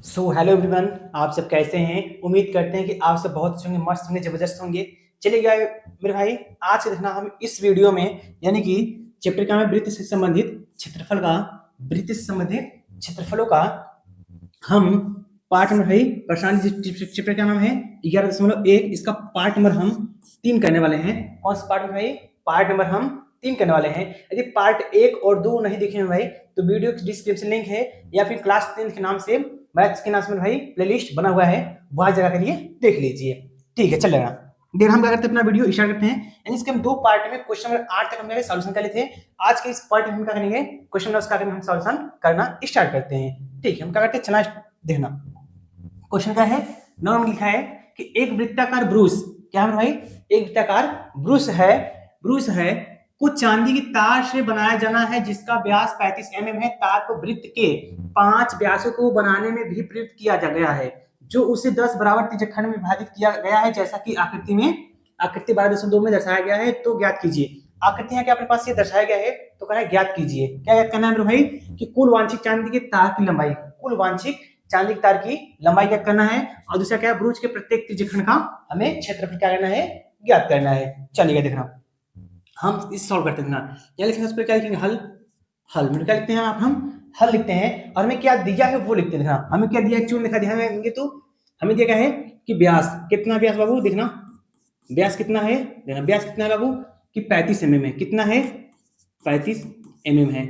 Hello everyone, आप सब कैसे हैं। उम्मीद करते हैं कि आप सब बहुत अच्छे होंगे, मस्त होंगे, जबरदस्त होंगे। चलिए गया मेरे भाई, आज देखना हम इस वीडियो में यानी कि चैप्टर का है वृत्त से संबंधित क्षेत्रफल का, वृत्त से संबंधित क्षेत्रफलों का हम पार्ट नंबर भाई परेशान चैप्टर का नाम है 11.1। इसका पार्ट नंबर हम 3 करने वाले हैं। कौन सा पार्ट में भाई? पार्ट नंबर हम 3 करने वाले हैं। यदि पार्ट 1 और 2 नहीं देखे हैं भाई तो वीडियो डिस्क्रिप्शन लिंक है या फिर क्लास 10 के नाम से मैथ्स के नाम से भाई प्लेलिस्ट बना हुआ है, वहां जगह करिए देख लीजिए। ठीक है, चलेगा। देर हम क्या करते हैं, अपना वीडियो स्टार्ट करते हैं। यानी इसके हम 2 पार्ट में क्वेश्चन नंबर 8 तक हमने सॉल्यूशन कर लिए थे। आज के इस पार्ट में हम क्या करेंगे, क्वेश्चन नंबर का हम सॉल्यूशन करना स्टार्ट करते हैं। ठीक है, हम क्या करते हैं, चला देखना। क्वेश्चन क्या है, नंबर लिखा है कि एक वृत्ताकार ब्रूस, क्या है भाई? एक वृत्ताकार ब्रूस है कुछ चांदी की तार से बनाया जाना है जिसका व्यास 35 mm है। तार को वृत्त के 5 व्यासों को बनाने में भी प्रयुक्त किया जा गया है, जो उसे 10 बराबर त्रिज्यखंड में विभाजित किया गया है, जैसा कि आकृति 12.2 में दर्शाया गया है। तो ज्ञात कीजिए। आकृति यहाँ के अपने पास ये दर्शाया गया है, तो कहना है ज्ञात कीजिए। क्या ज्ञात करना है मेरे भाई? कि कुल वांछित चांदी के तार की लंबाई, कुल वांछित चांदी की तार की लंबाई ज्ञात करना है। और दूसरा क्या है, ब्रूज के प्रत्येक त्रिज्यखंड का हमें क्षेत्रफल क्या करना है, ज्ञात करना है। चलिएगा देखना, हम इस सॉल्व करते हैं ना। यहाँ लिखेंगे, उस पर क्या लिखेंगे, हल। हल में क्या लिखते हैं हम हल लिखते हैं, और हमें क्या दिया है वो लिखते हैं। देखना हमें क्या दिया है, चून लिखा दिया है तो हमें दिया क्या है कि व्यास, कितना व्यास बाबू? देखना व्यास कितना है, देखना व्यास कितना है बाबू कि 35 mm है। कितना है? 35 mm है।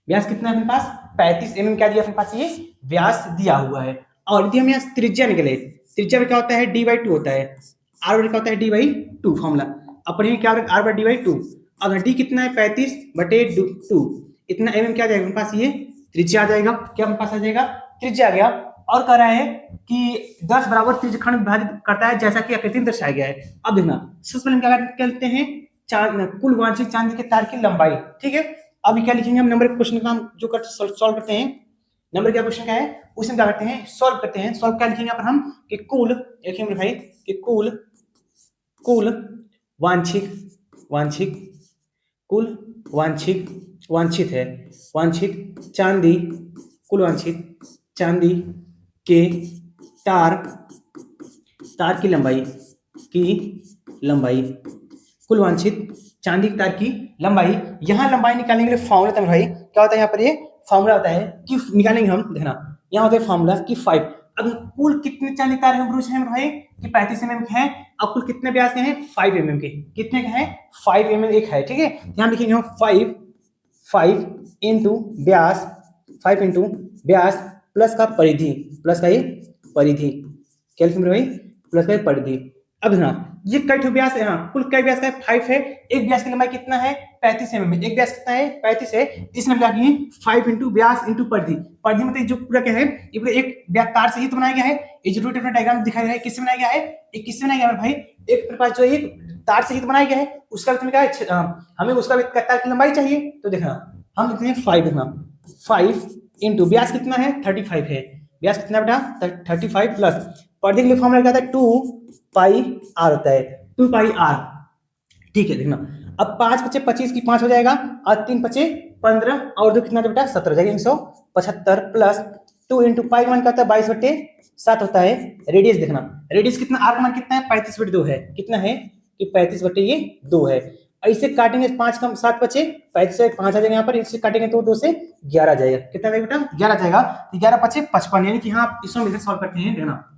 व्यास कितना है अपने पास? 35 mm क्या दिया अपने पास, ये व्यास दिया हुआ है। और यदि हम यहाँ त्रिज्या निकले, त्रिज्या में क्या होता है, d/2 होता है। r क्या होता है, d/2 फॉर्मूला। अपने क्या होता है, r/d/2। अब d कितना है, 35/2। इतना mm क्या आ जाएगा अपने पास, ये त्रिज्या आ जाएगा। क्या अपने पास आ जाएगा, त्रिज्या आ गया। और कह रहा है कि 10 बराबर त्रिज्यखंड विभाजित करता है, जैसा कि आकृति में दर्शाया गया है। अब देखना, सबसे पहले क्या करते हैं, कुल वांछित चांदी के तार की लंबाई। ठीक है, अभी क्या लिखेंगे हम, नंबर क्वेश्चन का हम जो सॉल्व करते हैं। नंबर क्या क्वेश्चन क्या है, उसमें क्या करते हैं, सॉल्व करते हैं। सॉल्व क्या लिखेंगे अपन हम कि कुल, लिखेंगे भाई कि कुल वांछित कुल वांछित है, वांछित चांदी, कुल वांछित चांदी के तार की लंबाई, कुल वांछित चांदी के तार की लंबाई। यहाँ लंबाई निकालने के लिए फॉर्मूला था भाई, क्या होता है यहाँ पर, ये फॉर्मूला होता है कि निकालेंगे हम। देखना यहाँ होता है फॉर्मूला कि 5। अब कुल कितने चांदी तार हैं ब्रूच हैं भाई कि 35 mm के हैं। अब कुल कितने व्यास के हैं, 5 mm के। कितने के हैं, 5 mm एक है। ठीक है, यहाँ लिखेंगे हम 5 इंटू व्यास, 5 इंटू व्यास प्लस का परिधि, प्लस का ये परिधि। क्या लिखेंगे भाई, प्लस का परिधि। अब ना ये कई व्यास है, यहाँ कुल कई व्यास है, 5 है। एक व्यास की लंबाई कितना है, 35 mm। एक व्यास कितना है, 35 है। इसमें क्या किए, 5 इंटू व्यास इंटू परिधि। परिधि मतलब जो पूरा क्या है, ये पूरा एक व्यास तार से ही तो बनाया गया है। ये जो रूट डायग्राम दिखाया गया है, किससे बनाया गया है, ये किससे बनाया गया है भाई, एक पास जो एक तार से ही तो बनाया गया है। उसका क्या है, हमें उसका तार की लंबाई चाहिए। तो देखना हम लिखते हैं 5। देखना 5 इंटू व्यास कितना है, 35 है। व्यास कितना बेटा, 35 प्लस परिधि के लिए फॉर्मूला क्या होता है, 2πr होता है, 2πr। ठीक है, देखना अब 5 बचे 25 की 5 हो जाएगा, और 3 बचे 15, और 2 कितना बेटा 17 हो जाएगा, 175 प्लस 2 इंटू पाई मान क्या होता है, 22/7 होता है। रेडियस देखना, रेडियस कितना, आर का मान कितना है, 35/2 है। कितना है कि 35/2 है। ऐसे काटेंगे, 5 कम 7 बचे, 35 से 5 आ जाएगा यहाँ पर। इससे काटेंगे तो 2 से 11 आ जाएगा। कितना जाएगा बेटा, 11 जाएगा। 11 बचे 55, यानी कि हाँ इसमें मिलकर सॉल्व करते हैं। देखना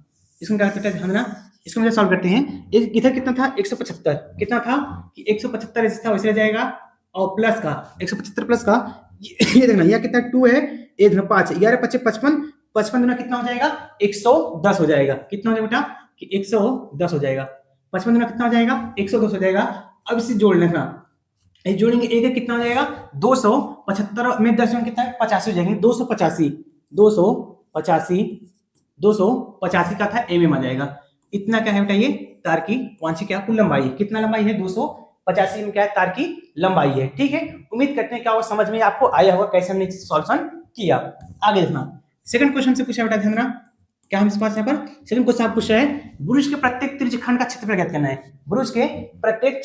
इसमें क्या करते हैं हम ना, इसको हम सॉल्व करते हैं। इधर कितना था, 175। कितना था कि 175 ऐसे था वैसे जाएगा, और प्लस का 175 प्लस का ये देखना, यह कितना 2 है, ये देखना 5 है, 11 5 55, 55 दुना कितना हो जाएगा, 110 हो जाएगा। कितना हो जाएगा बेटा कि 110 हो जाएगा। 55 दुना कितना हो जाएगा, 110 हो जाएगा। अब इसे जोड़ लेना, ये जोड़ेंगे, एक कितना हो जाएगा, 275 में 10 कितना है, 85 हो जाएंगे। 285 का था एम आ जाएगा। इतना क्या है बेटा, ये तार की वांछित क्या कुल लंबाई। कितना लंबाई है, 285 में क्या है, तार की लंबाई है। ठीक है, उम्मीद करते हैं क्या वो समझ में आपको आया होगा कैसे हमने सॉल्यूशन किया। आगे देखना, सेकंड क्वेश्चन से पूछा बेटा, ध्यान देना क्या हम इस पास यहाँ पर सेकंड क्वेश्चन आप पूछ रहे हैं, ब्रुज के प्रत्येक त्रिज्यखंड का क्षेत्रफल ज्ञात करना है। ब्रुज के प्रत्येक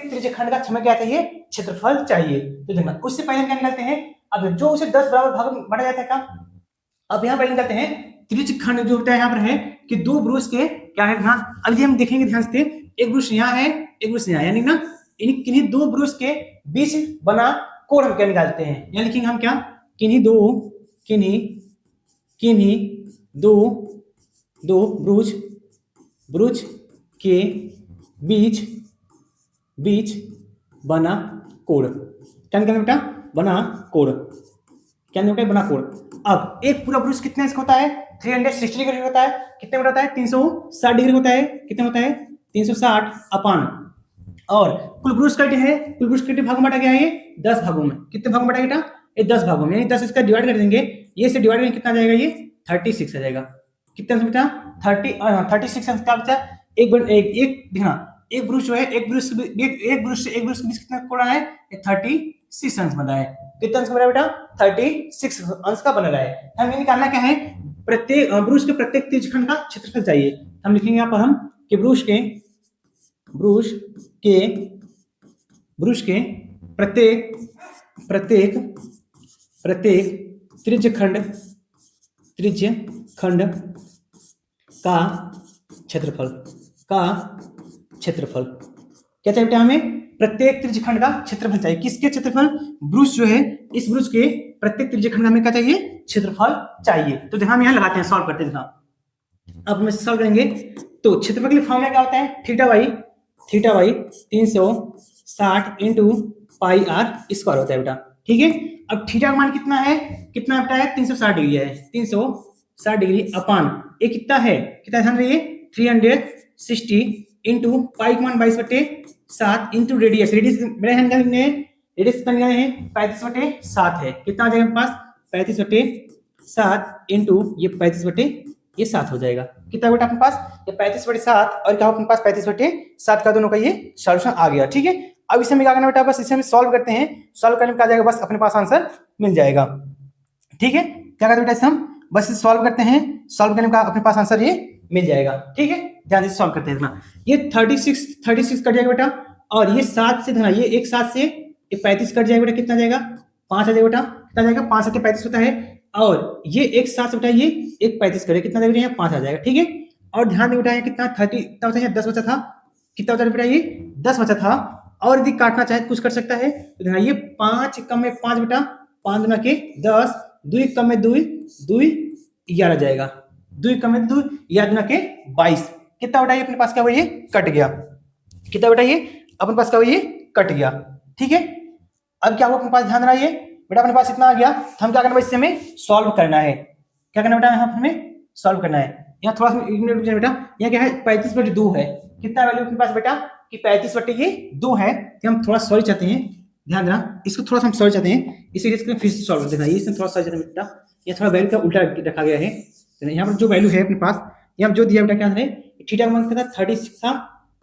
त्रिज्यखंड का क्षमा क्या चाहिए, क्षेत्रफल चाहिए। तो देखना उससे पहले क्या निकालते हैं, अब जो उसे 10 बराबर भाग में बांटा जाता है क्या, अब यहाँ पर निकालते हैं त्रिज्यखंड जो होता है यहाँ पर है कि दो ब्रुश के क्या है ना, अभी हम देखेंगे ध्यान से, एक ब्रुश यहाँ है, एक ब्रुश यहाँ, यानी ना किन्हीं दो ब्रुश के बीच बना कोण हम क्या निकालते हैं, यानी लिखेंगे हम क्या, किन्हीं दो दो ब्रुश के बीच बना कोण, क्या निकालना बेटा, बना कोण, क्या निकालना बना कोण। अब एक पूरा ब्रुश कितने इसका होता है, 360 डिग्री होता है, कितने में होता है, 360 डिग्री होता है, कितने होता है, 360 अपान, और कुल ब्रुश कट है, कुल ब्रुश कट भाग में बांटा गया है ये 10 भागों में, कितने भाग में बांटा बेटा, ये 10 भागों में, यानी 10 इसका डिवाइड कर देंगे, ये से डिवाइड करेंगे कितना आ जाएगा, ये 36 आ जाएगा, कितना बेटा 36 क्या बचा, एक देखना, एक ब्रुश जो है, एक ब्रुश से एक ब्रुश के बीच कितना कोण है, 36 अंश बना है, कितना अंश बना है बेटा, 36 अंश का बन रहा है। हमें निकालना क्या है, प्रत्येक ब्रुश के प्रत्येक त्रिज्यखंड का क्षेत्रफल चाहिए। हम लिखेंगे यहाँ पर हम कि ब्रुश के प्रत्येक त्रिज्यखंड का क्षेत्रफल क्या चाहिए बेटा, हमें प्रत्येक त्रिज्यखंड का क्षेत्रफल चाहिए, किसके क्षेत्रफल, ब्रुश जो है, इस ब्रुश के प्रत्येक त्रिज्यखंड का हमें क्या चाहिए, क्षेत्रफल चाहिए। तो देखा हम यहाँ लगाते हैं, सॉल्व करते हैं, देखा अब हम सॉल्व करेंगे तो क्षेत्रफल के लिए फॉर्मूला क्या होता है, theta by 360 into pi r square होता है बेटा, ठीक है। अब थीटा का मान कितना है बेटा, है 360 डिग्री है, 360 डिग्री अपान ये कितना है, ध्यान रखिए, 360 इंटू पाई का मान 22/7 इंटू रेडियस मेरे हैंड में रेडियस कितना निकाले हैं 35/7 है, कितना आ जाएगा मेरे पास 35/7 इंटू ये 35/7 हो जाएगा, कितना बेटा अपने पास ये 35/7 और क्या अपने पास 35/7 का दोनों का ये सॉल्यूशन आ गया, ठीक है। अब इसे हमें क्या करना बेटा, बस इसे हम सॉल्व करते हैं, सॉल्व करने में क्या जाएगा, बस अपने पास आंसर मिल जाएगा, ठीक है। क्या करते बेटा, इसे हम बस इसे सॉल्व करते हैं, सॉल्व करने का अपने पास आंसर ये मिल जाएगा, ठीक है। ध्यान से सॉल्व करते हैं, ये 36 कट जाएगा बेटा, और ये 7 से ये एक 7 से ये 35 कट जाएगा बेटा, कितना जाएगा 5 आ जाएगा बेटा, कितना जाएगा 5 से 35 होता है, और ये एक 7 से बेटा ये एक 35 करेगा, कितना जाएगा यहाँ 5 आ जाएगा, ठीक है। और ध्यान दें बेटा कितना 30 कितना होता है, 10 बचा था, कितना होता है बेटा ये 10 बचा था, और यदि काटना चाहे कुछ कर सकता है, तो ये 5 कम में 5 बेटा, 5 गुना के 10, 2 कम में 2 11 जाएगा, 2 कम में 2 11 गुना के 22, कितना बेटा ये अपने पास क्या हुआ, ये कट गया, कितना बेटा ये अपने पास क्या हुआ, ये कट गया, ठीक है। अब क्या हुआ अपने पास, ध्यान रहा, ये बेटा अपने पास इतना आ गया, तो हम क्या करना है, इससे हमें सॉल्व करना है, क्या करना बेटा, यहाँ हमें सॉल्व करना है। यहाँ थोड़ा सा बेटा, यहाँ क्या है 35/2 है, कितना वैल्यू अपने पास बेटा कि 35/2 है, तो हम थोड़ा सॉल्व चाहते हैं, ध्यान देना, इसको थोड़ा सा हम सॉल्व चाहते हैं, इसीलिए फिर से सॉल्व करना है, इसमें थोड़ा सा बेटा ये थोड़ा वैल्यू का उल्टा रखा गया है, यहाँ पर जो वैल्यू है अपने पास यहाँ जो दिया बेटा, क्या है थीटा का मान कितना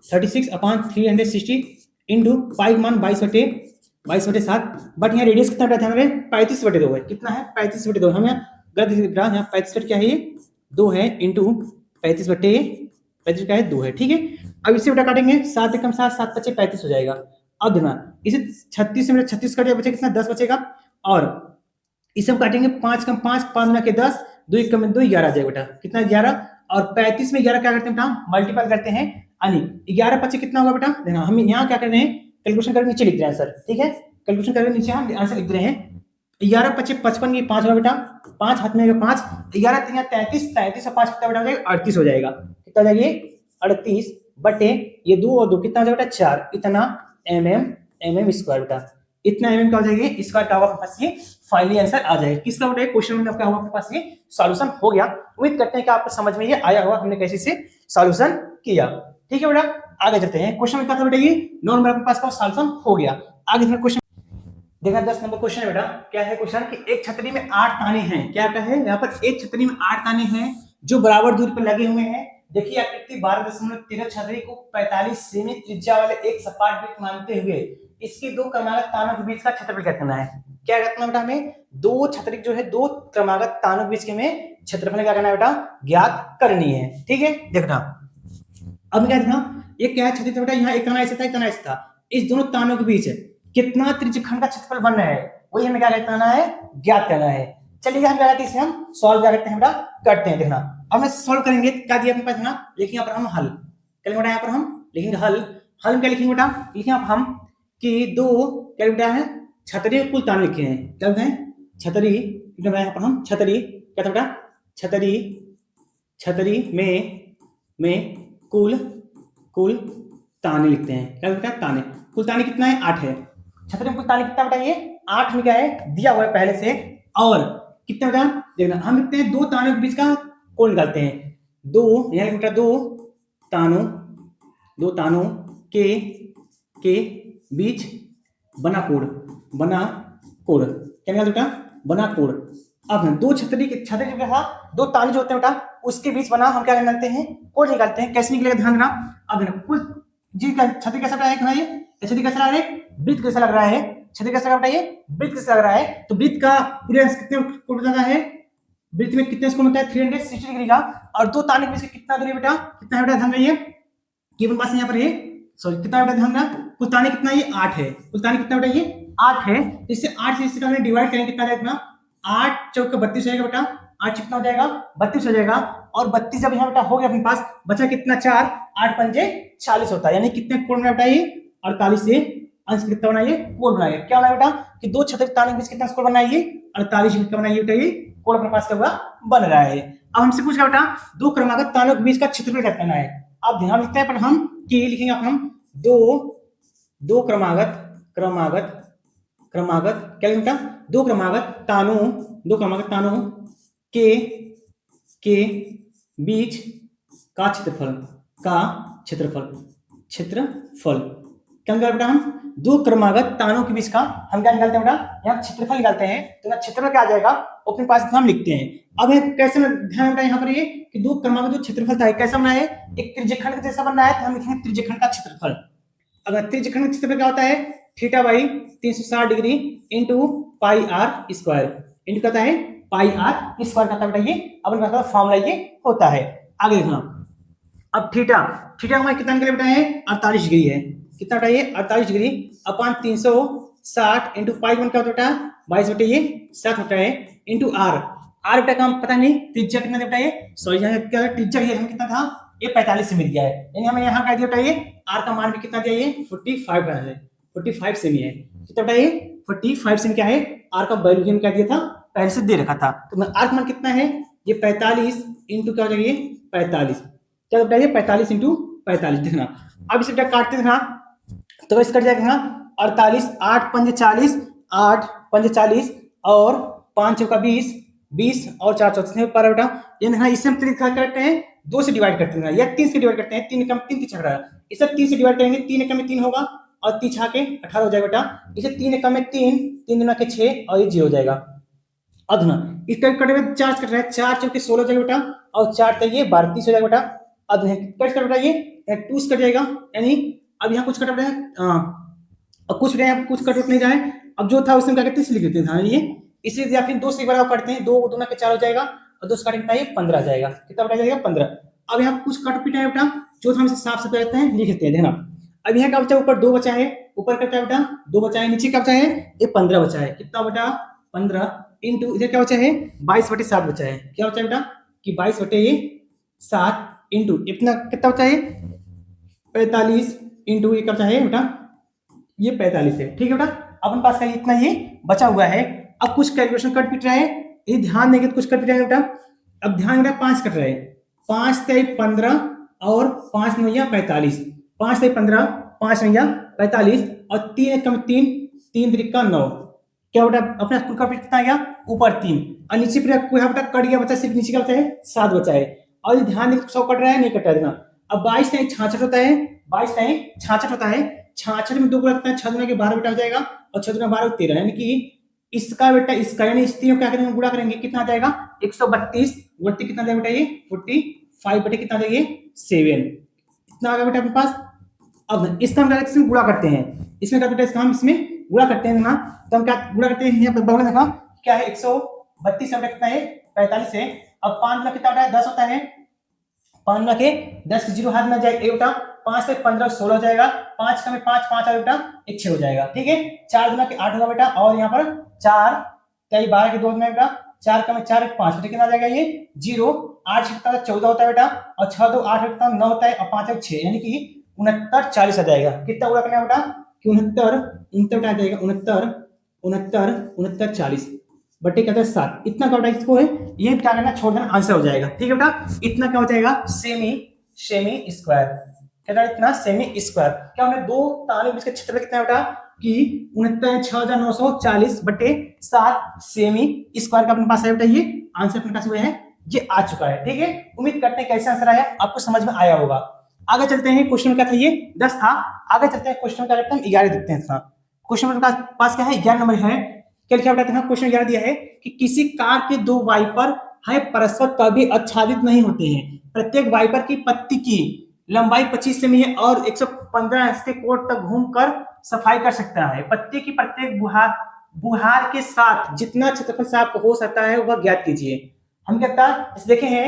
36 अपान 360 इंटू पाई का मान 22/7, बट यहाँ रेडियस कितना रहता है हमें 35/2 है, कितना है 35/2, हम यहाँ गलत यहाँ 35 क्या है ये 2 है, इंटू 35 क्या है 2 है, ठीक है। अब इसे बेटा काटेंगे, 7 कम 7 7 बचे 35 हो जाएगा। अब देखना इसे 36 से मेरा 36 कट बचे कितना 10 बचेगा, और इसे हम काटेंगे 5 कम 5 5 गुना के 10, 2 कम 2 11 आ जाएगा बेटा, कितना 11, और 35 में 11 क्या करते हैं बेटा मल्टीपल करते हैं, यानी 11 बचे कितना होगा बेटा, देखना हम यहाँ क्या कर रहे हैं कैलकुलेशन करके नीचे लिख रहे हैं आंसर, ठीक है, कैलकुलेशन करके नीचे हम आंसर लिख रहे हैं, 11 पचे 55 की 5 होगा बेटा, 5 हाथ में 5, 11 3 33, 33 और 5 कितना बेटा हो जाएगा 38 हो जाएगा, कितना हो जाएगा 38 बटे ये 2 और 2 कितना हो जाएगा 4, इतना mm स्क्वायर बेटा, इतना mm का हो जाएगा स्क्वायर का आपके पास ये फाइनली आंसर आ जाएगा, किसका बेटा क्वेश्चन में आपका आपके पास ये सॉल्यूशन हो गया। उम्मीद करते हैं कि आपको समझ में ये आया होगा हमने कैसे से सॉल्यूशन किया, ठीक है बेटा। आगे चलते हैं, क्वेश्चन में क्या था बेटा, ये 9 नंबर आपके पास का सॉल्यूशन हो गया। आगे क्वेश्चन देखा 10 नंबर क्वेश्चन है बेटा, क्या है क्वेश्चन कि एक छतरी में 8 ताने हैं, क्या है यहाँ पर एक छतरी में 8 ताने हैं जो बराबर दूरी पर लगे हुए हैं। देखिए आकृति 12.13 छतरी को 45 सेमी त्रिज्या वाले एक सपाट वृत्त मानते हुए इसके दो क्रमागत तानों के बीच का क्षेत्रफल ज्ञात करना है। क्या करना बेटा हमें दो छतरी जो है दो क्रमागत तानों के बीच के में क्षेत्रफल क्या करना है बेटा ज्ञात करनी है, ठीक है। देखना अब क्या देखना ये क्या है छतरी बेटा, यहाँ एक तना ऐसा था एक तना ऐसा था, इस दोनों तानों के बीच कितना त्रिज्यखंड का क्षेत्रफल बन रहा है वही हमें क्या करना है ज्ञात करना है। चलिए हम क्या करते हैं, इसे हम सॉल्व क्या करते हैं बेटा, करते हैं। देखना अब हम सॉल्व करेंगे, क्या दिया अपने पास ना, लिखेंगे यहाँ पर हम हल, क्या लिखेंगे यहाँ पर हम लिखेंगे हल। हल में क्या लिखेंगे बेटा, लिखेंगे आप हम कि दो क्या बेटा है छतरी कुल तान लिखे हैं, क्या लिखते हैं छतरी, यहाँ पर हम छतरी क्या था बेटा, छतरी छतरी में कुल कुल ताने लिखते हैं, क्या लिखते हैं ताने। कुल ताने कितना है 8 है, छतरी में कुल ताने कितना बताइए 8 में क्या है दिया हुआ है पहले से, और कितना बेटा देखना हम लिखते हैं दो तानों के बीच का कोण निकालते हैं, दो यहाँ बेटा दो तानों के बीच बना कोण क्या निकालते बेटा बना कोण। अब दो छतरी के था दो ताने जो होते हैं बेटा उसके बीच बना हम क्या निकालते हैं कोण निकालते हैं, कैसे निकलेगा ध्यान देना। अब कुल जी छतरी कैसा है ये छतरी कैसा लग रहा है, वृत्त कैसा लग रहा है, छतरी कैसा लग रहा है ये वृत्त कैसा लग रहा है, तो वृत्त का पूरे कितने कोण होता है, वृत्त में कितने कोण होता है 360 डिग्री का, और दो ताने के बीच कितना दूरी बेटा, कितना है बेटा ध्यान रखिए कि अपन पास यहाँ पर ये सॉरी कितना बेटा ध्यान रखना, कुल ताने कितना ये 8 है, कुल ताने कितना बेटा ये 8 है, इससे 8 से इससे हमने डिवाइड करेंगे कितना जाएगा 8 चौक 32 हो जाएगा बेटा, 8 कितना हो जाएगा 32 हो जाएगा, और 32 जब यहाँ बेटा हो गया अपने पास बचा कितना 4 8 पंजे 40 होता है, यानी कितने कोण बना बेटा ये 48 से अंश कितना बनाइए कोण बनाइए, क्या बना बेटा कि दो छतरी ताने के बीच कितना कोण बनाइए 48 का बनाइए बेटा, ये कोण अपने पास क्या हुआ बन रहा है। अब हमसे पूछा बेटा दो क्रमागत तानों के बीच का क्षेत्रफल ज्ञात करना है। अब ध्यान लिखते हैं पर हम कि लिखेंगे हम दो क्रमागत क्या लिखेंगे बेटा दो क्रमागत तानों के बीच का क्षेत्रफल क्या निकाल बेटा हम दो क्रमागत तानों के बीच का हम क्या निकालते हैं बेटा यहाँ क्षेत्रफल निकालते हैं, तो यहाँ क्षेत्रफल क्या आ जाएगा अपने पास हम लिखते हैं। अब कैसे ध्यान रखना यहाँ पर ये कि दो क्रमागत जो क्षेत्रफल था कैसा बना है एक त्रिज्यखंड जैसा बनना है, तो हम लिखेंगे त्रिज्यखंड का क्षेत्रफल। अगर त्रिज्यखंड का क्षेत्रफल क्या होता है theta by 360 degree into pi r square into कहता है पाई आर स्क्वायर कहता है ये अपन फॉर्मूला ये होता है। आगे देखना अब थीटा हमारे कितना निकले बेटा है 48 डिग्री है, कितना बेटा ये 48 डिग्री अपान 360 इंटू पाई वन क्या होता है 22 बटे ये 7 होता है इंटू आर बेटा का पता नहीं त्रिज्या कितना बेटा ये सॉरी यहाँ क्या त्रिज्या ये कितना था ये 45 से मिल गया है, यानी हमें यहाँ कह दिया बेटा ये आर का मान भी कितना दिया ये 45 सेमी है, कितना बेटा ये 45 सेमी क्या है आर का वैल्यू हम क्या दिया था पहले से दे रखा था, तो आर का मान कितना है ये 45 इंटू क्या हो जाएगा ये 45 क्या बेटा ये 45 इंटू 45 देखना। अब इसे बेटा काटते देखना तो इस कट जाएगा 48 8 पंजे 40 8 पंजे 40 और 5 चौका 20 और 4 चौथे पर बेटा ये देखना इससे हम क्या करते हैं 2 से डिवाइड करते हैं या 3 से डिवाइड करते हैं, 3 कम 3 छक रहा है इसे 3 से डिवाइड करेंगे 3 एकम में 3 होगा और 3 छाके 18 हो जाएगा बेटा, इसे 3 एकम में 3 3 दुना के 6 और ये 0 हो जाएगा। अब ना इस कट में 4 कट रहा है 4 चौके 16 हो जाएगा बेटा और 4 तक ये 12 30 हो जाएगा बेटा। अब कट कर बेटा ये 2 कट जाएगा, यानी अब यहाँ कुछ कट रहा है और कुछ कट नहीं जाए, अब जो था उसमें क्या करते हैं लिख देते हैं ये इसलिए या फिर 2 से एक बार करते हैं 2 दुना के 4 हो जाएगा और 2 से काट कितना ये 15 आ जाएगा, कितना बेटा जाएगा 15। अब यहाँ कुछ कट पिटा है बेटा जो हम साफ से करते हैं लिख देते हैं देखना। अब यहाँ क्या बचा ऊपर 2 बचा है, ऊपर का क्या बेटा 2 बचा है, नीचे क्या बचा है ये 15 बचा है, कितना बेटा 15 इंटू इधर क्या बचा है 22 बटे 7 बचा है, क्या बचा है बेटा कि 22 बटे ये 7 इंटू इतना कितना बचा है 45 इंटू ये क्या बचा है बेटा ये 45 है, ठीक है बेटा अपन पास का इतना ये बचा हुआ है। अब कुछ कैलकुलेशन कट पिट रहा है, ये ध्यान देंगे कुछ कट पिट रहा है बेटा, अब ध्यान देना 5 कट रहा है 5 से 15 और 5 नैया 45 5 से 15 5 नैया 45 और 3 कम 3 3 त्रिका 9 क्या बेटा अपना कुल कट कितना आ गया ऊपर 3 और नीचे फिर यहाँ बेटा कट गया बचा सिर्फ नीचे का बचा है 7 बचा है और ध्यान देंगे 100 कट रहा है नहीं कट रहा है। अब 22 नहीं 66 होता है 22 नहीं 66 होता है 66 में 2 गुणा करता है 6 दुना के 12 बेटा हो जाएगा और 6 दुना 12 13 यानी कि इसका बेटा इसका यानी इस तीनों क्या करेंगे गुणा करेंगे कितना आ जाएगा 132 गुणती कितना जाएगा बेटा ये 45 बटे कितना जाएगा 7 इतना आ गया बेटा अपने पास। अब इसका हम इसमें गुणा करते हैं, इसमें क्या बेटा इसका हम इसमें गुणा करते हैं ना, तो हम क्या गुणा करते हैं यहाँ पर बगल में देखा क्या है 132 से कितना है 45 है। अब 5 गुना कितना होता है 10 होता है 5 गुना के 10 जीरो हाथ में जाएगा बेटा 5 से 15 16 हो जाएगा 5 का में 5 5 आ बेटा 1 6 हो जाएगा, ठीक है 4 गुना के 8 होगा बेटा और यहाँ पर 4 क्या 12 के 2 में बेटा 4 का में 4 5 बेटा कितना आ जाएगा ये 0। 8 छक्का 14 होता है बेटा, और 6 2 8 होता है 9 होता है, और 5 1 6, यानी कि 69 40 आ जाएगा। कितना पूरा करना है बेटा कि 69 69 आ जाएगा, 69 69 69 40 बटे क्या 7। इतना क्या बेटा इसको है ये क्या करना छोड़ देना, आंसर हो जाएगा। ठीक है बेटा, इतना क्या हो जाएगा सेमी सेमी स्क्वायर। क्या इतना सेमी स्क्वायर क्या हमने दो ताने बीच के क्षेत्रफल कितना है बेटा कि 69,940 बटे 7 सेमी स्क्वायर का अपने पास है बेटा। ये आंसर अपने पास हुए हैं, ये आ चुका है। ठीक है, उम्मीद करते हैं कैसे आंसर आया आपको समझ में आया होगा। आगे चलते हैं, क्वेश्चन क्या था ये 10 था। आगे चलते हैं क्वेश्चन क्या करते हैं 11 देखते हैं। क्वेश्चन का पास क्या है 11 नंबर है। क्या लिखा बेटा क्वेश्चन 11 दिया है कि किसी कार के दो वाइपर है परस्पर कभी आच्छादित नहीं होते हैं। प्रत्येक वाइपर की पत्ती की लंबाई 25 सेमी है और 115 इंच के कोण तक घूमकर सफाई कर सकता है। पत्ती की प्रत्येक बुहार के साथ जितना क्षेत्रफल साफ हो सकता है वह ज्ञात कीजिए। हम क्या देखे हैं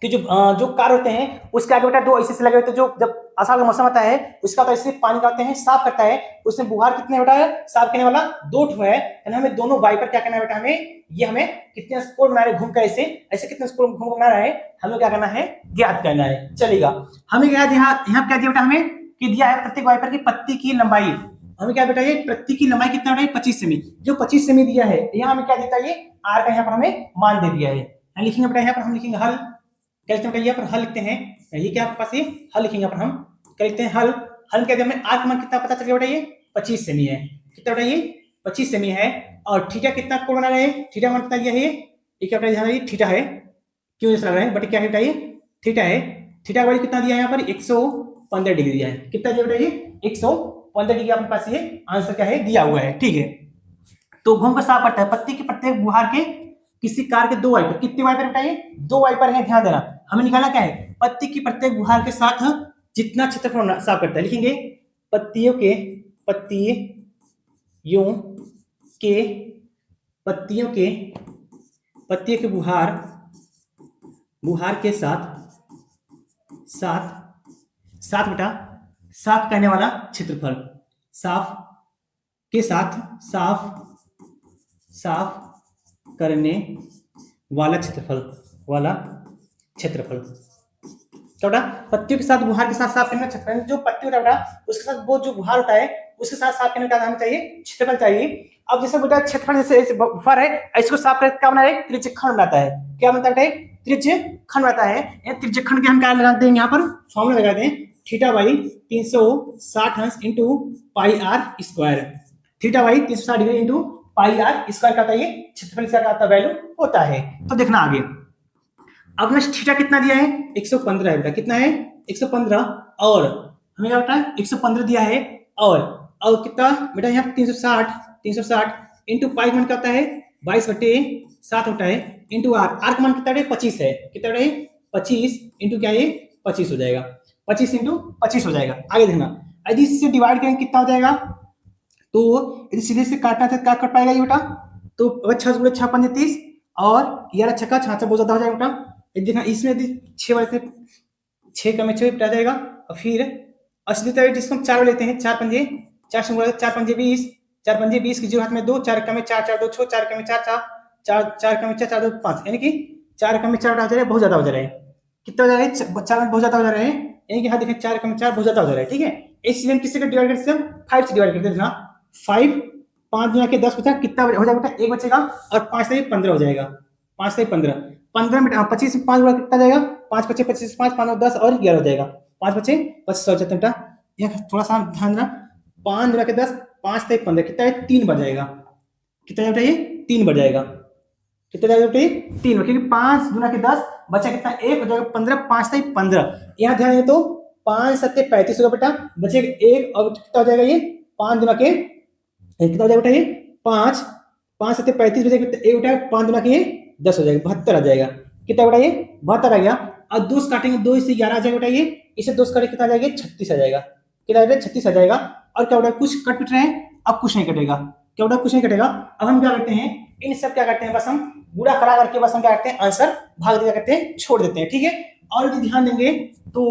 कि जो कार होते हैं उसके आगे बेटा दो ऐसे लगे होते हैं, जो जब आषाढ़ का मौसम आता है उसका तो ऐसे पानी डालते हैं साफ करता है, उसमें बुहार कितने बेटा है साफ करने वाला 2 ठो है। हमें दोनों वाइपर क्या करना है बेटा, हमें ये हमें कितने स्कोर बना रहे घूम कर ऐसे ऐसे कितने स्कोर घूम बना रहे हैं हमें क्या करना है ज्ञात करना है। चलेगा, हमें क्या यहाँ क्या दिया बेटा हमें कि दिया है प्रत्येक वाइपर की पत्ती की लंबाई। हमें क्या बेटा ये पत्ती की लंबाई कितना बेटा 25 सेमी, जो 25 सेमी दिया है यहाँ हमें क्या देता है ये आर का यहाँ पर हमें मान दे दिया है। लिखेंगे बेटा यहाँ पर हम लिखेंगे हल, क्या लिखते हैं यहाँ पर हल लिखते हैं। ये क्या आपके पास ये हल लिखेंगे यहाँ पर हम क्या लिखते हैं हल। हल क्या हमें आर का मान कितना पता चल गया बेटा ये 25 सेमी है। कितना बेटा ये 25 सेमी है। और थीटा कितना कोण बना रहे हैं, थीटा मान कितना दिया है ये क्या ध्यान रखिए थीटा है, क्यों ऐसा लग रहा है बट क्या है बेटा ये थीटा है। थीटा का वैल्यू कितना दिया है यहाँ पर 115 डिग्री दिया है। कितना दिया बेटा ये 115 डिग्री अपने पास ये आंसर क्या है दिया हुआ है। ठीक है, तो घूम कर साफ करता है पत्ती के प्रत्येक बुहार के किसी कार के दो वाइपर, कितने वाइपर बताइए 2 वाइपर है। ध्यान देना हमें निकालना क्या है पत्ती की प्रत्येक बुहार के साथ जितना क्षेत्रफल साफ करता है। लिखेंगे पत्तियों के पत्तियों के बुहार के साथ बेटा साफ करने वाला क्षेत्रफल, साफ करने वाला क्षेत्रफल तो बेटा पत्तियों के साथ बुहार के साथ साफ करने का क्षेत्रफल, जो पत्ती होता है बेटा उसके साथ वो जो बुहार होता है उसके साथ साफ करने का हमें चाहिए क्षेत्रफल चाहिए। अब जैसे बेटा क्षेत्रफल जैसे बुहार है इसको साफ करके क्या बना है त्रिज्यखंड बनाता है। क्या बनता है त्रिज्यखंड बनाता है। त्रिज्यखंड के हम क्या लगा देंगे यहाँ पर फॉर्मूला लगा दें थीटा बाई 360 अंश into pi r square. Theta by 360 degree into pi r square का ये क्षेत्रफल का वैल्यू होता है। तो देखना आगे अब में थीटा कितना दिया है 115 है बेटा, कितना है 115 और हमें क्या बेटा 115 दिया है और कितना बेटा यहाँ 360 इंटू पाई मान क्या होता है 22/7 होता है इंटू आर का मान कितना है 25 है। कितना है 25 इंटू क्या ये 25 हो जाएगा, 25 इंटू 25 हो जाएगा। आगे देखना यदि इससे डिवाइड करेंगे कितना हो जाएगा, तो यदि सीधे से काटना था क्या कट पाएगा ये बेटा, तो 6 गुणे 6 5 30 और 11 छक्का 6 बहुत ज्यादा हो जाएगा बेटा। देखना इसमें यदि 6 वाले 6 का में 6 बटा जाएगा और फिर असली तरह जिसको हम 4 लेते हैं 4 पंजे 4 से 4 पंजे 20 4 पंजे 20 की जो हाथ में 2 4 का में 4 4 2 6 4 का में 4 4 4 का में 4 4 2 5 यानी कि 4 का में 4 आ जा रहा है बहुत ज्यादा हो जा रहा है। कितना हो जा रहा है 4 में बहुत ज्यादा हो जा रहा है, यानी कि हाँ देखें 4 का में 4 बहुत ज्यादा हो जा रहा है। ठीक है, इसलिए हम किसी को डिवाइड करते हैं 5 से डिवाइड करते हैं। 5 5 गुना के 10 बचा कितना हो जाएगा बेटा 1 बचेगा और 5 से 15 हो जाएगा, 5 से 15 15 में 25 में 5 गुना कितना जाएगा 5 बचे 25 5 5 10 और 11 हो जाएगा 5 बचे 25 हो जाते बेटा। यहाँ थोड़ा सा ध्यान देना 5 गुना के 10 5 से 15 कितना है 3 बढ़ जाएगा। कितना बेटा ये 3 बढ़ जाएगा। कितना जाएगा बेटा ये 3, क्योंकि 5 गुना के 10 बचा कितना 1 हो जाएगा 15 5 से 15। यहाँ ध्यान दें तो 5 7 35 होगा बेटा बचेगा 1 और कितना हो जाएगा ये 5 गुना के कितना हो जाएगा बेटा ये 5 5 7 35 बचेगा 1 बेटा 5 गुना के ये 10 हो जाएगा 72 आ जाएगा। कितना बेटा ये 72 आ गया और 2 से काटेंगे 2 से 11 आ जाएगा बेटा, ये इसे 2 से काटेंगे कितना आ जाएगा 36 आ जाएगा। कितना बेटा 36 आ जाएगा। और क्या बेटा कुछ कट पिट रहे हैं अब कुछ नहीं कटेगा। क्या बेटा कुछ नहीं कटेगा। अब हम क्या करते हैं इन सब क्या करते हैं बस हम गुणा करा करके बस हम क्या करते हैं आंसर भाग दिया करते हैं छोड़ देते हैं। ठीक है, और यदि ध्यान देंगे तो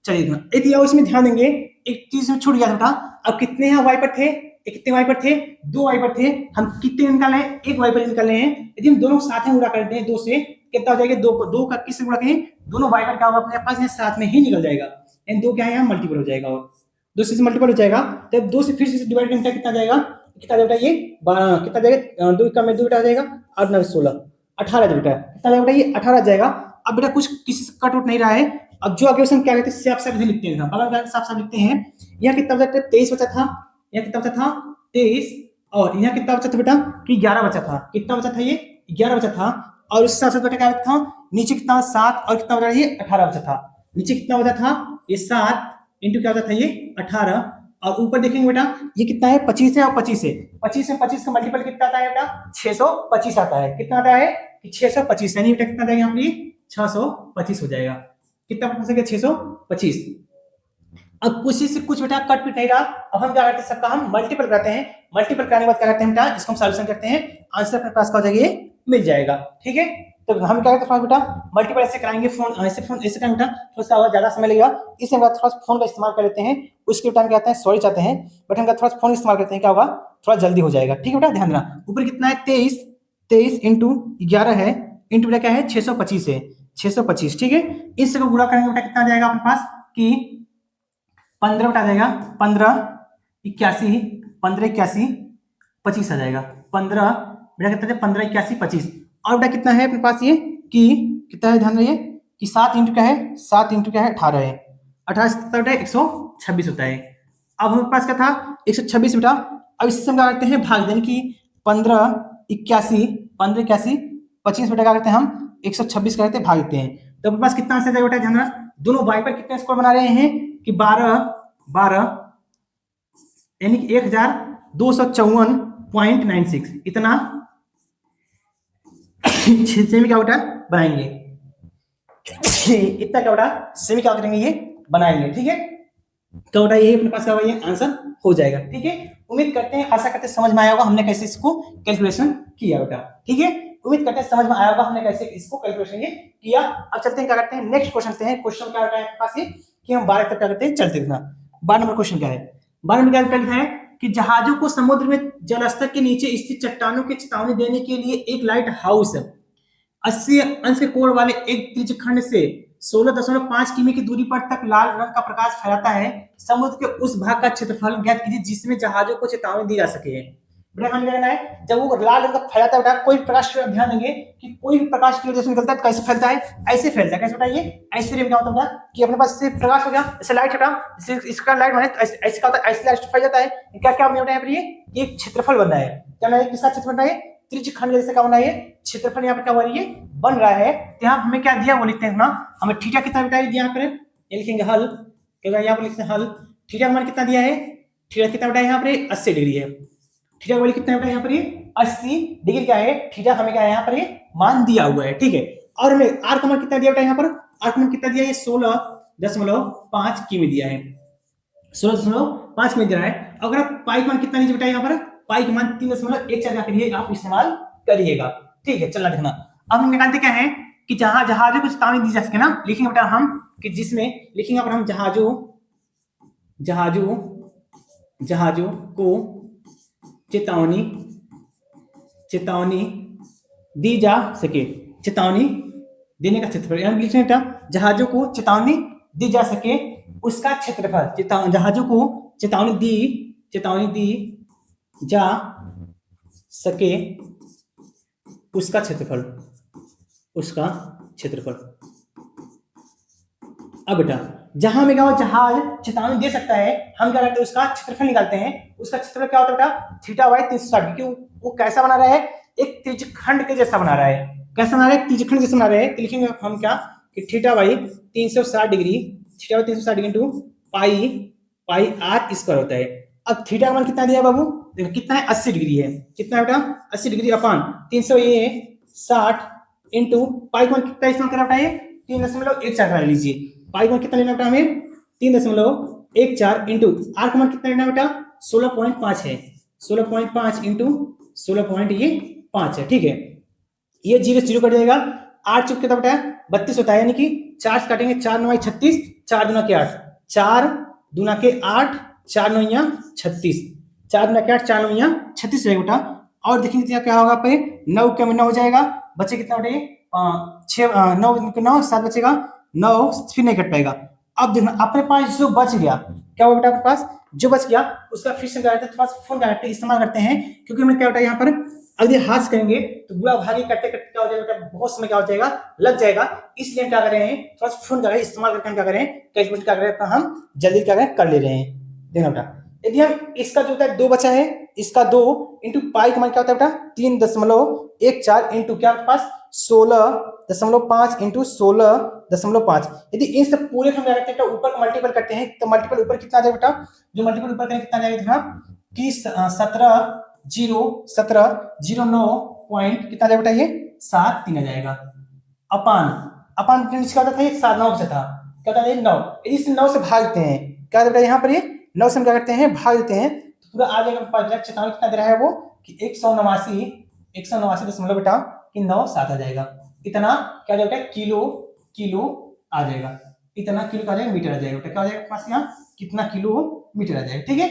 चलिए यदि इसमें ध्यान देंगे एक चीज में छूट गया बेटा। अब कितने यहाँ वाइपर थे कितने वाइपर थे, 2 वाइपर थे, हम कितने निकाले हैं, 1 वाइपर निकाले हैं। यदि हम दोनों साथ में गुणा करते हैं 2 से, कितना हो जाएगा, 2 का किससे गुणा करें, दोनों वाइपर का होगा अपने पास साथ में ही निकल जाएगा, एंड 2 क्या है यहाँ मल्टीपल हो जाएगा, और 2 से मल्टीपल हो जाएगा, तब 2 से फिर से डिवाइड करेंगे कितना जाएगा, कितना बेटा ये कितना जाएगा, 2 का में 2 बेटा आ जाएगा, 8 9 16 18 बेटा, कितना जाएगा बेटा, ये 18 जाएगा। अब बेटा कुछ किसी से कट आउट नहीं रहा है, अब जो आगे हम क्या कहते हैं, साफ साफ लिखते हैं, बगल साफ साफ लिखते हैं। यहाँ कितना बचा था, 23 बचा था, यहाँ कितना बचा था 23, और यहाँ कितना बचा था बेटा कि 11 बचा था, कितना बचा था, ये 11 बचा था, और उसके साथ साथ बेटा क्या था, नीचे कितना 7 और कितना बचा, ये 18 बचा था, नीचे कितना बचा था, ये 7 इंटू क्या बचा था, ये 18, और ऊपर देखेंगे बेटा ये कितना है, 25 है, और 25 है, 25 में 25 का मल्टीपल कितना आता है बेटा, 625 आता है, कितना आता है कि 625, यानी बेटा कितना जाएगा यहाँ पे 625 हो जाएगा, कितना बन सके 625। अब कुछ से कुछ बेटा कट पिट नहीं रहा, अब हम क्या करते हैं, सबका हम मल्टीपल करते हैं, मल्टीपल करने के बाद क्या करते हैं बेटा, इसको हम सॉल्यूशन करते हैं, आंसर अपने पास का हो जाएगा, ये मिल जाएगा, ठीक है। तो हम क्या करते हैं बेटा, मल्टीपल ऐसे कराएंगे, फोन ऐसे करेंगे बेटा, थोड़ा सा ज्यादा समय लगेगा, इसलिए हम थोड़ा फोन का इस्तेमाल कर लेते हैं, उसके टाइम क्या कहते हैं, सॉरी चाहते हैं, बट हम थोड़ा फोन इस्तेमाल करते हैं, क्या होगा, थोड़ा जल्दी हो जाएगा, ठीक है बेटा, ध्यान देना। ऊपर कितना है 23 इंटू 11 है, इंटू बेटा क्या है 625 है, 625, ठीक है। इससे गुणा करेंगे बेटा कितना जाएगा अपने पास कि 15 बेटा आ जाएगा, 15 81 25 आ जाएगा, 15 बेटा कितना है, 15 81 25, और बेटा कितना है अपने पास ये कि कितना है, ध्यान रहिए कि 7 इंटू क्या है, 7 इंटू क्या है 18 है, 18 से बेटा 126 होता है। अब हमारे पास क्या था 126 बेटा, अब इससे हम क्या करते हैं भाग, यानी कि 15 81 25 बेटा क्या करते हैं हम 126 करते हैं, भाग देते हैं, तो अपने पास कितना आंसर जाएगा बेटा, ध्यान रखना, दोनों वाई पर कितने स्कोर बना रहे हैं कि 12 यानी कि 1254.96, इतना सेमी क्या बेटा बनाएंगे, इतना क्या बेटा सेमी क्या करेंगे, ये बनाएंगे, ठीक है। तो बेटा यही अपने पास क्या होगा, ये आंसर हो जाएगा, ठीक है। उम्मीद करते हैं, आशा करते हैं समझ में आया होगा हमने कैसे इसको कैलकुलेशन किया बेटा, ठीक है। उम्मीद करते हैं समझ में आया होगा हमने कैसे इसको कैलकुलेशन ये किया। अब चलते हैं क्या करते हैं, नेक्स्ट क्वेश्चन से हैं, क्वेश्चन क्या होता है आपके पास ये कि हम 12 तक क्या करते हैं, चलते देखना। 12 नंबर क्वेश्चन क्या है, 12 नंबर क्या लिखा है कि जहाजों को समुद्र में जलस्तर के नीचे स्थित चट्टानों की चेतावनी देने के लिए एक लाइट हाउस 80 अंश के कोण वाले एक त्रिज्यखंड से 16.5 किमी की दूरी पर तक लाल रंग का प्रकाश फैलाता है, समुद्र के उस भाग का क्षेत्रफल ज्ञात कीजिए जिसमें जहाजों को चेतावनी दी जा सके। बेटा हम कहना है जब वो लाल रंग का फैलाता है बेटा, कोई प्रकाश की ध्यान देंगे कि कोई भी प्रकाश की वजह से निकलता है, कैसे फैलता है, ऐसे फैलता है, कैसे बताइए, ऐसे रे क्या होता है कि अपने पास से प्रकाश हो गया, जैसे लाइट हटा, इसका लाइट बने ऐसे क्या होता है, ऐसे लाइट फैल जाता है, क्या क्या बना है ये क्षेत्रफल बन रहा है, क्या है किसका क्षेत्रफल बना है, त्रिज्यखंड जैसे क्या बना है, क्षेत्रफल यहाँ पे क्या हो रही है बन रहा है। तो यहाँ हमें क्या दिया वो लिखते हैं ना, हमें थीटा कितना बेटा दिया यहाँ पर, ये लिखेंगे हल, क्या यहाँ पर लिखते हैं हल, थीटा हमारे कितना दिया है, थीटा कितना बेटा यहाँ पर 80 डिग्री है, थीटा वाली कितना बेटा यहाँ पर ये 80 डिग्री क्या है, थीटा हमें क्या है यहाँ पर ये मान दिया हुआ है, ठीक है। और हमें आर का मान कितना दिया बेटा यहाँ पर, आर का मान कितना दिया, ये 16.5 किमी दिया है, 16.5 किमी दिया है। अगर आप पाई का मान कितना लीजिए बेटा यहाँ पर, पाई का मान 3.14 करिए, आप इस्तेमाल करिएगा, ठीक है। चलना देखना, अब हम निकालते क्या है कि जहां जहाजों को चेतावनी दी जा सके ना, लिखेंगे बेटा हम कि जिसमें लिखेंगे पर हम जहाजों को चेतावनी दी जा सके, चेतावनी देने का क्षेत्रफल, यानी लिखते हैं जहाजों को चेतावनी दी जा सके उसका क्षेत्रफल, जहाजों को चेतावनी दी जा सके उसका क्षेत्रफल, अब बेटा जहां में क्या जहाज चेतावनी दे सकता है, हम क्या करते हैं उसका क्षेत्रफल निकालते हैं, उसका क्षेत्रफल क्या होता है बेटा थीटा बाई 360, क्यों वो कैसा बना रहा है, एक त्रिज्यखंड के जैसा बना रहा है, कैसा बना रहा है, त्रिज्यखंड जैसा बना रहा है। तो लिखेंगे हम क्या कि theta by 360 degree into pi r square होता है। अब थीटा का मान कितना दिया बाबू, देखो कितना है 80 डिग्री है, कितना बेटा 80 डिग्री अपान 360 इंटू पाई का मान कितना इस्तेमाल करना बेटा, 3.14 कर लीजिए, पाई का मान कितना लेना बेटा हमें 3.14 इंटू आर का मान कितना लेना बेटा 16.5 है, 16.5 इंटू 16.5 है, ठीक है। ये 0 कट जाएगा, 8 चुप कितना बेटा 32 होता है, यानी कि 4 से काटेंगे 4 9 36, 4 दूना के 8, 4 दूना के 8, 4 9 36, 4 गुना क्या 4 9 36 रहेगा बेटा। और देखेंगे क्या होगा पे 9 का 9 हो जाएगा, बचे कितना बेटा 6 9 9 7 बचेगा 9, फिर नहीं कट पाएगा। अब देखना अपने पास जो बच गया क्या हुआ बेटा, अपने पास जो बच गया उसका फिर से फोन का इस्तेमाल करते हैं, क्योंकि हमें क्या बेटा यहाँ पर अगर हाथ से करेंगे तो बुरा भागी करते करते क्या हो जाएगा बेटा, बहुत समय क्या हो जाएगा लग जाएगा। इसलिए हम क्या कर रहे हैं, थोड़ा सा फोन का इस्तेमाल करके हम क्या करें, कैलकुलेट क्या करें हम जल्दी क्या करें कर ले रहे हैं। देखना बेटा यदि हम इसका जो होता है 2 बचा है, इसका 2 इंटू पाई का मान क्या होता है बेटा 3.14 इंटू क्या आपके पास 16.5 इंटू 16.5। यदि इन सब पूरे हम क्या करते हैं ऊपर का मल्टीपल करते हैं तो मल्टीपल ऊपर कितना आ जाएगा बेटा, जो मल्टीपल ऊपर करें कितना जाएगा कि 1709 पॉइंट कितना जाएगा बेटा ये 7 3 आ जाएगा। अपान अपान नीचे क्या होता था, ये 9 बचा था, क्या होता है 9, इस 9 से भागते हैं क्या बेटा यहाँ पर ये 9 से हम क्या करते हैं भाग देते हैं तो पूरा आ जाएगा। चेतावनी कितना दे रहा है वो कि 189 बेटा कि 9 7 आ जाएगा। इतना क्या आ जाएगा किलो किलो आ जाएगा, इतना किलो का आ जाएगा मीटर आ जाएगा बेटा, क्या आ जाएगा पास यहाँ कितना किलोमीटर आ जाएगा। ठीक है,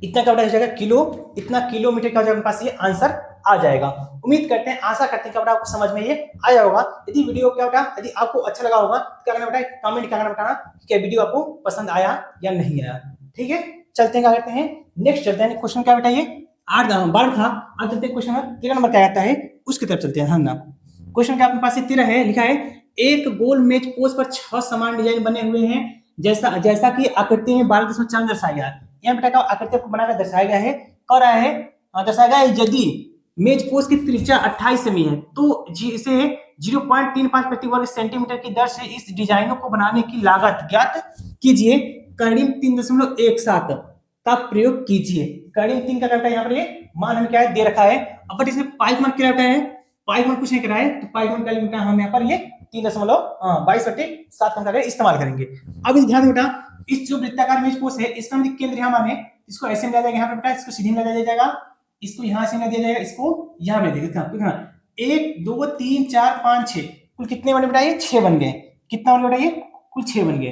इतना क्या हो जाएगा किलो, इतना किलोमीटर का जो पास ये आंसर आ जाएगा। उम्मीद करते हैं आशा करते हैं कि आपको समझ में ये आया होगा। यदि वीडियो क्या बेटा यदि आपको अच्छा लगा होगा तो क्या करना बेटा कमेंट क्या करना बताना कि क्या वीडियो आपको पसंद आया या नहीं आया। ठीक है, चलते हैं क्या करते हैं नेक्स्ट चलते हैं। क्वेश्चन क्या बेटा ये 8 12 था, अब चलते हैं क्वेश्चन नंबर 13 नंबर क्या आता है उसकी तरफ चलते हैं। हाँ ना, क्वेश्चन क्या अपने पास 13 है, लिखा है एक गोल मेज पोस्ट पर 6 समान डिजाइन बने हुए हैं जैसा जैसा कि आकृति में 12.4 दर्शाया गया है। यहाँ बेटा आकृति को बनाकर दर्शाया गया है, कह रहा है दर्शाया गया है यदि मेज पोस्ट की त्रिज्या 28 सेमी है तो इसे 0.35 प्रति वर्ग सेंटीमीटर की दर से इस डिजाइनों को बनाने की लागत ज्ञात कीजिए। करीब 3.17 का प्रयोग कीजिए। करीब 3 का करता है यहाँ पर ये मान हमें क्या है दे रखा है। अब बट इसमें पाई मान क्या है, पाई मान कुछ नहीं करा है तो पाई मान का हम यहाँ पर ये 3.22/7 का इस्तेमाल करेंगे। अब इस ध्यान बेटा इस जो वृत्ताकार मेज पोस्ट है इसका हम केंद्र यहाँ माने, इसको ऐसे में जाएगा यहाँ पे बेटा, इसको सीधे में दिया जाएगा, इसको यहाँ से दिया जाएगा, इसको यहाँ में देगा। देखना 1 2 3 4 5 6 कुल कितने बने बेटा ये 6 बन गए। कितना बने बेटा ये कुल 6 बन गए।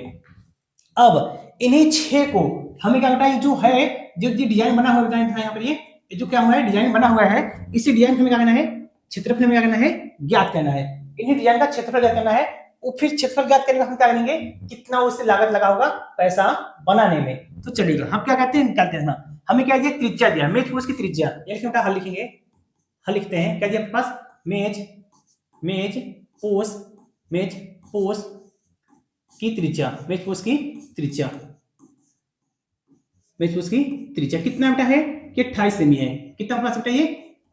अब इन्हीं 6 को हमें क्या बेटा ये जो है जो डिजाइन बना हुआ है यहाँ पर ये जो क्या हुआ है डिजाइन बना हुआ है, इसी डिजाइन को हमें क्या करना है क्षेत्रफल में क्या करना है ज्ञात करना है। इन्हीं डिजाइन का क्षेत्रफल ज्ञात करना है, और फिर क्षेत्रफल ज्ञात करने का हम क्या करेंगे कितना उससे लागत लगा होगा पैसा बनाने में। तो चलिएगा हम क्या करते हैं निकालते हैं ना, हमें क्या दिया त्रिज्या दिया मेज पोस्ट की त्रिज्या, बेटा हल लिखेंगे, हल लिखते हैं क्या दिया आपके पास मेज पोस्ट की त्रिज्या, मेज पोस्ट की त्रिज्या कितना बेटा है कि 28 सेमी है। कितना पास बेटा ये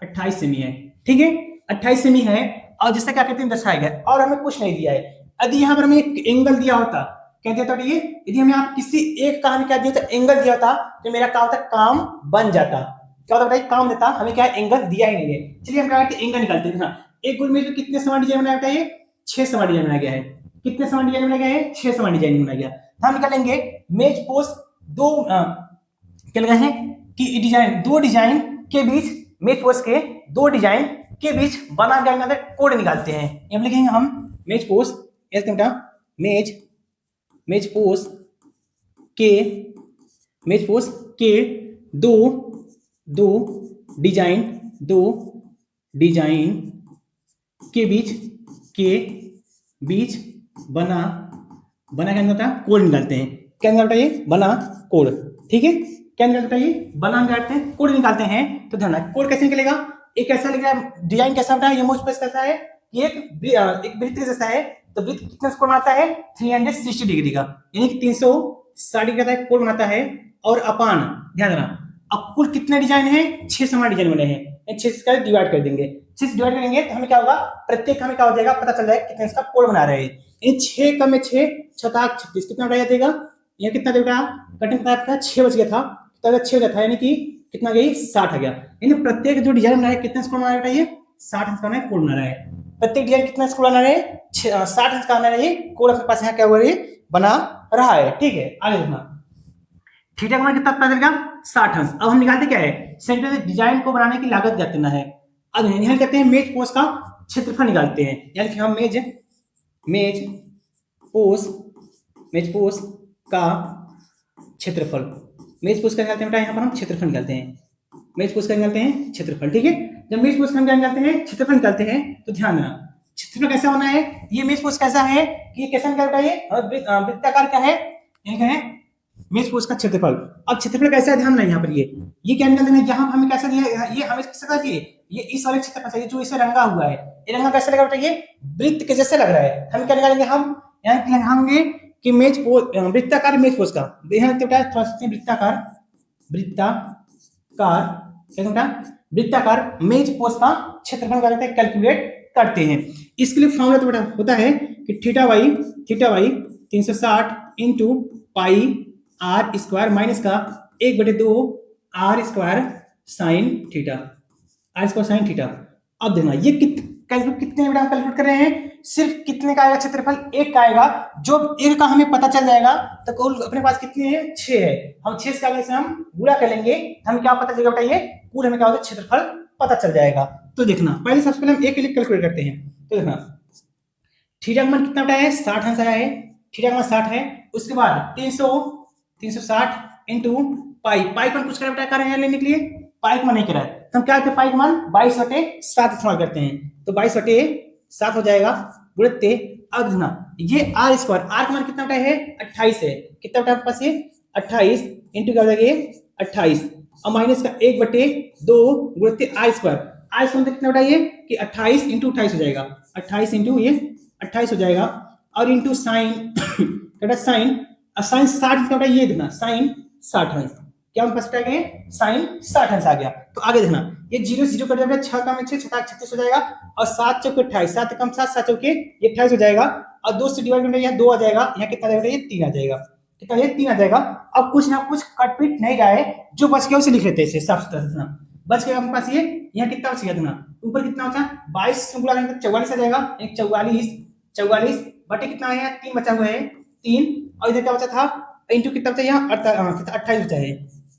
28 सेमी है। ठीक है 28 सेमी है और जिससे क्या कहते हैं दर्शाया गया और हमें कुछ नहीं दिया है। यदि यहाँ पर हमें एक एंगल दिया होता क्या दिया था ये, यदि हमें आप किसी एक का हमें क्या दिया था एंगल दिया था तो मेरा क्या होता काम बन जाता, क्या होता बेटा काम देता, हमें क्या एंगल दिया ही नहीं है। चलिए हम क्या करते एंगल निकालते हैं। एक गोल में जो कितने समान डिजाइन बनाया गया है 6 समान डिजाइन बनाया गया है। कितने समान डिजाइन बनाया गया है 6 समान डिजाइन बनाया गया। हम निकालेंगे मेज पोस्ट दो क्या लगा है कि डिजाइन दो डिजाइन के बीच मेज पोस्ट के दो डिजाइन के बीच बना गया कोड निकालते हैं। यहाँ लिखेंगे हम मेज पोस्ट मेज पोस्ट के दो डिजाइन के बीच बना क्या होता है कोड निकालते हैं। क्या निकालता है ये बना कोड। ठीक है क्या निकालता है ये बना निकालते हैं कोड निकालते हैं। तो ध्यान कोड कैसे निकलेगा, एक ऐसा लिख रहा है डिजाइन कैसा होता है ये मोस्ट पेस कैसा है कि एक वृत्त जैसा है तो वृत्त कितना कोण बनाता है 360 डिग्री का, यानी कि 360 डिग्री का कोण बनाता है। और अपान ध्यान देना अब कुल कितने डिजाइन है 6 समान डिजाइन बने हैं, 6 का डिवाइड कर देंगे, 6 डिवाइड करेंगे तो हमें क्या होगा प्रत्येक हमें क्या हो जाएगा पता चल जाएगा कितने इसका कोण बना रहे हैं। 6 कम में 6 छताक 36 कितना बढ़ा जाएगा, यहाँ कितना देगा कटिंग का 6 बच गया था, कितना 6 बचा था यानी कि कितना गई 60 आ गया। यानी प्रत्येक जो डिजाइन बना है कितने स्कोर बना रहा है ये 60 अंक का कोड बना रहा है। प्रत्येक डिजाइन कितना स्कोर बना रहा है 60 अंक का बना रहा है। कोड अपने पास यहाँ क्या हुआ है बना रहा है। ठीक है आगे देखना थीटा का कितना पता चलेगा 60 अंश। अब हम निकालते क्या है सेंटर डिजाइन को बनाने की लागत ज्ञात करना है। अब यहाँ कहते हैं मेज पोस्ट का क्षेत्रफल निकालते हैं, यानी कि हम मेज पोस्ट का क्षेत्रफल मेज पूछ कर निकालते हैं बेटा, यहाँ पर हम क्षेत्रफल निकालते हैं, मेज पूछ कर निकालते हैं क्षेत्रफल। ठीक है, जब मेज पूछ कर निकालते हैं क्षेत्रफल निकालते हैं तो ध्यान देना क्षेत्रफल कैसा होना है। ये मेज पूछ कैसा है कि ये कैसा निकाल है, वृत्ताकार का है, ये क्या है मेज पूछ का क्षेत्रफल। अब क्षेत्रफल कैसा है ध्यान देना, यहाँ पर ये क्या निकाल देना, यहाँ हमें कैसा दिया, ये हमें कैसा चाहिए, ये इस वाले क्षेत्रफल चाहिए जो इसे रंगा हुआ है, ये रंगा कैसे लगा बेटा, ये वृत्त के जैसे लग रहा है। हम क्या निकालेंगे, हम यहाँ लगाएंगे कि मेज वृत्ताकार मेज पूछ का, यहाँ बेटा थोड़ा सा वृत्ताकार वृत्ताकार मेज पोस्ट का क्षेत्रफल क्या करते हैं, कैलकुलेट करते हैं। इसके लिए फॉर्मूला तो बेटा होता है कि theta by 360 into pi r square minus का 1/2 r square sine theta, r square sine theta. अब देखना ये कितने बेटा हम कैलकुलेट कर रहे हैं, सिर्फ कितने का आएगा क्षेत्रफल, एक का आएगा। जो एक का हमें पता चल जाएगा तो कुल अपने पास कितने हैं, 6 है। हम 6 का से हम गुणा कर लेंगे, हमें क्या पता चलेगा बेटा, ये कुल हमें क्या होगा क्षेत्रफल पता चल जाएगा। तो देखना पहले सबसे पहले हम एक के लिए कैलकुलेट करते हैं। तो देखना थीटा का मान कितना बेटा है, 60 आंसर आया है, थीटा का मान 60 है। उसके बाद 360 इंटू पाई का मान कुछ बेटा कर रहे हैं लेने के लिए, पाई का मान नहीं करा है, तो हम क्या करते हैं, पाई का मान 22/7 इस्तेमाल करते हैं, तो 22/7 हो जाएगा गुणित्ते। अब देखना ये आर स्क्वायर, आर का मान कितना बेटा है, 28 है, कितना बेटा आपके पास ये 28 इंटू क्या हो जाएगा ये 28 और माइनस का 1/2 गुणित्ते आर स्क्वायर, आर स्क्वायर कितना बेटा ये कि 28 इंटू 28 हो जाएगा, 28 इंटू ये 28 हो जाएगा और इंटू साइन बेटा साइन 60 का बेटा ये देखना साइन 60 अंश, क्या हम फर्स्ट गए साइन 60 अंश आ गया। तो आगे देखना ये 0 0 कट जाएगा, 6 का 6 6 36 हो जाएगा और 7 चौके 28, 7 कम 7 7 चौके ये 28 हो जाएगा और 2 से डिवाइड करने यहाँ 2 आ जाएगा, यहाँ कितना जाएगा ये 3 आ जाएगा, कितना ये 3 आ जाएगा। अब कुछ ना कुछ कट पीट नहीं रहा है, जो बच गया उसे लिख लेते हैं इसे साफ सुथरा। बच गया हमारे पास ये, यहाँ कितना बच गया देखना, ऊपर कितना बचा 22 से गुणा करेंगे 44 आ जाएगा, एक 44 बटे कितना है 3 बचा हुआ है 3 और इधर क्या बचा था इंटू कितना बचा यहाँ 28 बचा है,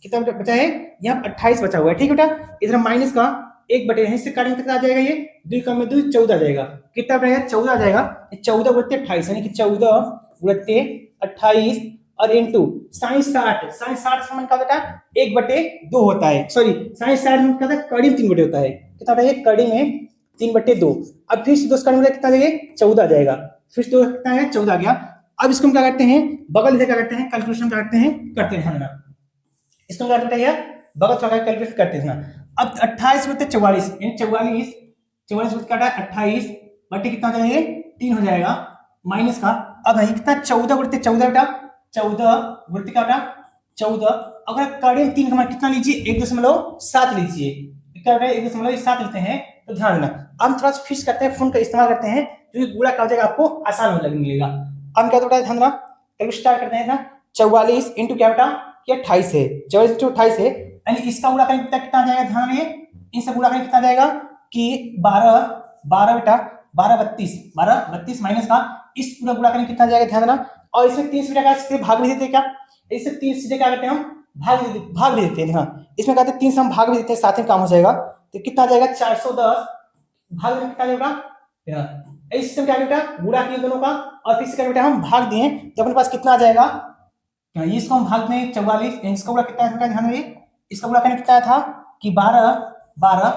कितना बचा है यहाँ 28 बचा हुआ है। ठीक है बेटा, इधर माइनस का 1/, इससे काटेंगे कितना आ जाएगा, ये 2 कम में 2 14 आ जाएगा, कितना बनेगा 14 आ जाएगा, 14 गुणित्ते 28 यानी कि 14 गुणित्ते 28 और इंटू साइन 60 समान क्या होता है 1/2 होता है, सॉरी साइन 60 में क्या होता है कड़ी में 3/2 होता है, कितना होता है कड़ी में 3/2। अब फिर से 2 कड़ी में कितना जाएगा 14 आ जाएगा, फिर से 2 कितना है 14 आ गया। अब इसको हम क्या करते हैं, बगल इधर क्या करते हैं कैलकुलेशन करते हैं इसको क्या करते हैं बगल थोड़ा कैलकुलेट करते हैं। अब 28 बटे 44 यानी 44 बटे काटा 28 बटे कितना हो जाएगा 3 हो जाएगा माइनस का, अब है कितना 14 गुणित 14 बेटा 14 गुणित क्या बेटा 14, अगर कड़े 3 का मान कितना लीजिए 1.7 लीजिए, क्या बेटा 1.7 लेते हैं। तो ध्यान देना हम थोड़ा सा फिक्स करते हैं, फोन का इस्तेमाल करते हैं जो गुणा क्या हो जाएगा आपको आसान हो मिलेगा। हम क्या बेटा ध्यान देना कैलकुलेट स्टार्ट करते हैं ना 44 इंटू क्या बेटा 28 है, 44 इंटू 28 है यानी इसका गुणा करें कितना आ जाएगा, ध्यान में इनसे गुणा करें कितना जाएगा कि 12 बेटा 12 32 माइनस का इस पूरा गुणा करें कितना जाएगा ध्यान देना, और इसमें 3 सीधे का भाग भी देते हैं क्या, इससे 3 सीधे क्या करते हैं हम भाग भी देते हैं, हाँ इसमें कहते हैं 3 से हम भाग भी देते हैं साथ में काम हो जाएगा, तो कितना आ जाएगा 410 भाग में कितना जाएगा, इससे क्या बेटा गुणा किए दोनों का और फिर से बेटा हम भाग दिए तो अपने पास कितना आ जाएगा, इसको हम भाग में 44 इसका गुणा कितना है ध्यान में, इसका गुणा करने कितना था कि 12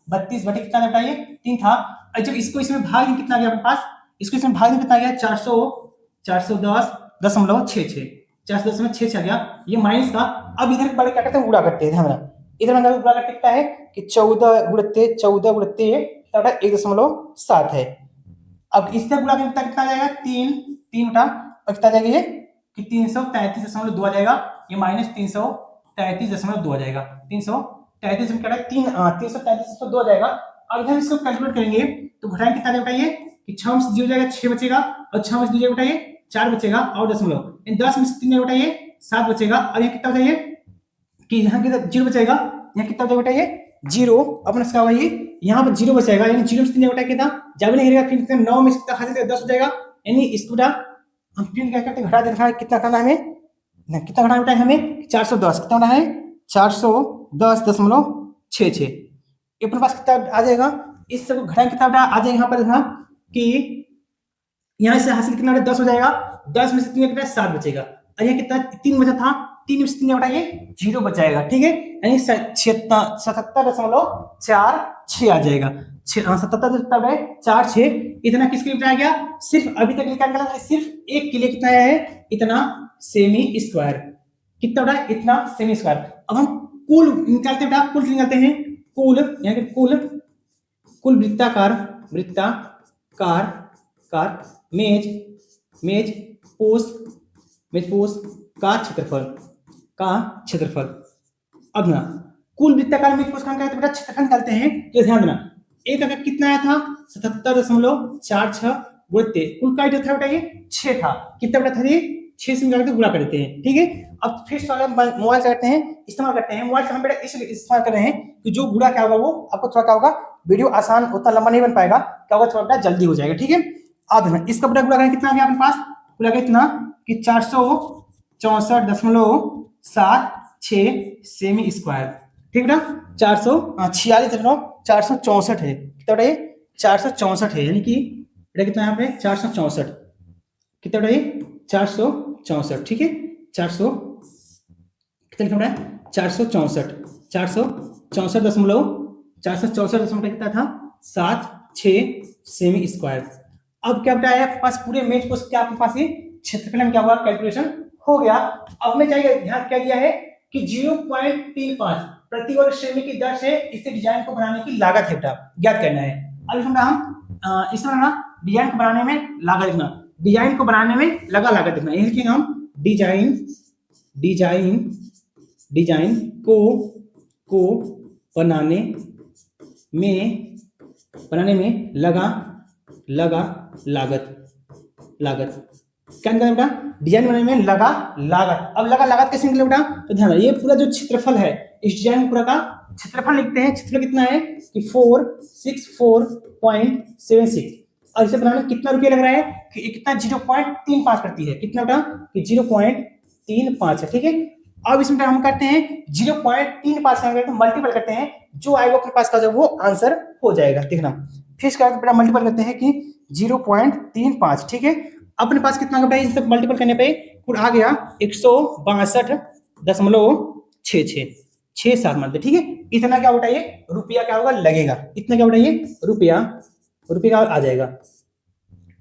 32 बटे कितना बताइए 3 था, और जब इसको इसमें भाग में कितना गया अपने पास, इसको इसमें भाग में कितना गया 410.66 410.66 आ गया ये माइनस का। अब इधर बड़े क्या करते हैं गुणा करते हैं, ध्यान इधर में गुणा करते कितना है कि 14 गुणित्ते 1.7 है। अब इससे गुणा करके कितना जाएगा 3 बटा और कितना जाएगा ये कि 333.2 आ जाएगा, ये माइनस 333.2 आ जाएगा, 333 में क्या है 333.2 आ जाएगा। अब इधर इसको कैलकुलेट करेंगे तो घटाएंगे कितना बताइए कि 6 में से 0 जाएगा 6 बचेगा और 6 में से 2 बताइए 4 बचेगा और दशमलव 10 में से 3 बताइए 7 बचेगा और ये कितना बताइए कि यहाँ कितना 0 बचेगा, यहाँ कितना बचेगा बताइए 0 अपना इसका होगा ये यहाँ पर 0 बचेगा यानी 0 में से 3 बटा कितना जब नहीं रहेगा, फिर 9 में से कितना खा सकते 10 हो जाएगा, यानी इसको हम फिर क्या करते हैं घटा देना है, कितना करना है हमें कितना घटाना है हमें 410 कितना होना है 410.66 ये अपने पास कितना आ जाएगा, इस सब घटाएं कितना आ जाएगा यहाँ पर देखना कि यहाँ से हासिल कितना 10 हो जाएगा, 10 में से 3 कितना 7 बचेगा और यहाँ कितना 3 बचा था 3 में से 3 घटाइए 0 बच जाएगा, ठीक है, यानी 77.46 आ जाएगा। 77.46 इतना किसके लिए बताया गया? सिर्फ अभी तक क्या निकाला था, सिर्फ एक के लिए कितना आया है? इतना सेमी स्क्वायर। कितना बड़ा? इतना सेमी स्क्वायर। अब हम कुल निकालते बेटा, कुल निकालते हैं, कुल यानी कि कुल वृत्ताकार मेज पोस्ट का क्षेत्रफल। अब ना कुल वृत्ताकार मेज पोस्ट का बेटा क्षेत्रफल निकालते हैं, तो ध्यान देना एक का कितना आया था? 77.46 गुणित कुल का था बेटा ये 6 था। कितना बेटा था ये? 6 से मिलाकर गुणा कर देते हैं, ठीक है। अब फिर मोबाइल से करते हैं, इस्तेमाल करते हैं। मोबाइल का हम बेटा इसलिए इस्तेमाल कर रहे हैं कि जो गुणा क्या होगा वो आपको थोड़ा क्या होगा, वीडियो आसान उतना लंबा नहीं बन पाएगा, क्या होगा थोड़ा बेटा जल्दी हो जाएगा, ठीक है। अब ना इसका बेटा गुणा करें, कितना आ गया अपने पास? गुणा करें इतना कि 464.76 सेमी स्क्वायर, ठीक बेटा। 464 है, कितना बेटा ये? 464 है, यानी कि बेटा कितना यहाँ पे? 464, कितना बेटा ये? 464, ठीक है। 400 कितना लिखा है? 464 कितना था? 76 सेमी स्क्वायर। अब क्या बताया आपके पास? पूरे मेज को क्या आपके पास ये क्षेत्रफल में क्या हुआ? कैलकुलेशन हो गया। अब में चाहिए ध्यान क्या दिया है कि 0.35 प्रति वर्ग सेमी की दर से इसे डिजाइन को बनाने की लागत है बेटा ज्ञात करना है। अब हम इसमें ना डिजाइन को बनाने में लागत लिखना, डिजाइन को बनाने में लगा लागत लिखना, ये लिखेंगे हम डिजाइन को बनाने में लगा लागत क्या निकला बेटा? डिजाइन बनाने में लगा लागत। अब लगा लागत कैसे निकले बेटा? तो ध्यान ये पूरा जो क्षेत्रफल है इस डिजाइन पूरा का क्षेत्रफल लिखते हैं। क्षेत्रफल कितना है कि 464.76, और इसे बनाने में कितना रुपया लग रहा है कि कितना 0.35 करती है, कितना बेटा? कि 0.35 है, ठीक है। अब इसमें हम करते हैं 0.35 का मल्टीपल करते हैं, जो आएगा अपने पास का जो वो आंसर हो जाएगा, देखना। फिर इसका बेटा मल्टीपल करते हैं कि 0.35, ठीक है। अपने पास कितना बेटा इन सब मल्टीपल करने पे कुल आ गया 162.66 मतलब, ठीक है। इतना क्या बेटा ये रुपया क्या होगा लगेगा, इतना क्या बेटा ये रुपया आ जाएगा,